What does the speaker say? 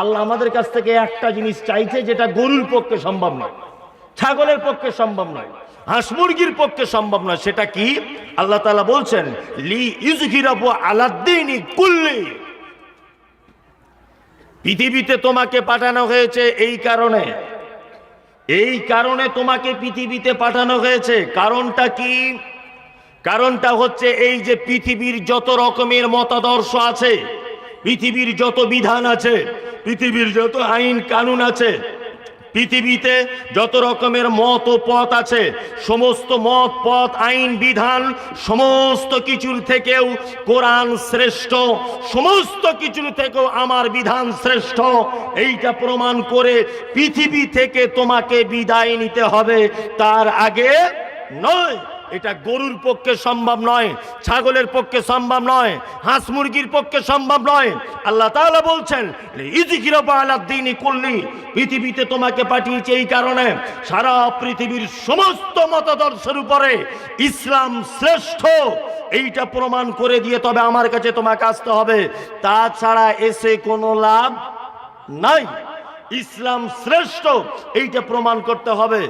আল্লাহ আমাদের কাছ থেকে একটা জিনিস চাইছে, যেটা গরুর পক্ষে সম্ভব নয়, ছাগলের পক্ষে সম্ভব নয়, হাঁস মুরগির পক্ষে সম্ভব নয়। সেটা কি? আল্লাহ তাআলা বলছেন লি ইউযহিরাহু আলাদ্দীনি কুল্লি। পৃথিবীতে তোমাকে পাঠানো হয়েছে এই কারণে তোমাকে পৃথিবীতে পাঠানো হয়েছে। কারণটা কি? কারণটা হচ্ছে এই যে পৃথিবীর যত রকমের মতাদর্শ আছে, পৃথিবীর যত বিধান আছে, পৃথিবীর যত আইন কানুন আছে, পৃথিবীতে যত রকমের মত ও পথ আছে, সমস্ত মত পথ আইন বিধান সমস্ত কিছুর থেকেও কোরআন শ্রেষ্ঠ, সমস্ত কিছুর থেকেও আমার বিধান শ্রেষ্ঠ। এইটা প্রমাণ করে পৃথিবী থেকে তোমাকে বিদায় নিতে হবে, তার আগে নয়। এটা গরুর পক্ষে সম্ভব নয়, ছাগলের পক্ষে সম্ভব নয়, হাঁস মুরগির পক্ষে সম্ভব নয়। আল্লাহ তাআলা বলছেন ইযহিরাহু আলাদ্দীনি কুল্লি, পৃথিবীতে তোমাকে পাঠিয়েছে এই কারণে সারা পৃথিবীর সমস্ত মতাদর্শের উপরে ইসলাম শ্রেষ্ঠ, এইটা প্রমাণ করে দিয়ে তবে আমার কাছে তোমাকে আসতে হবে, তাছাড়া এসে কোনো লাভ নাই। ইসলাম শ্রেষ্ঠ এইটা প্রমাণ করতে হবে।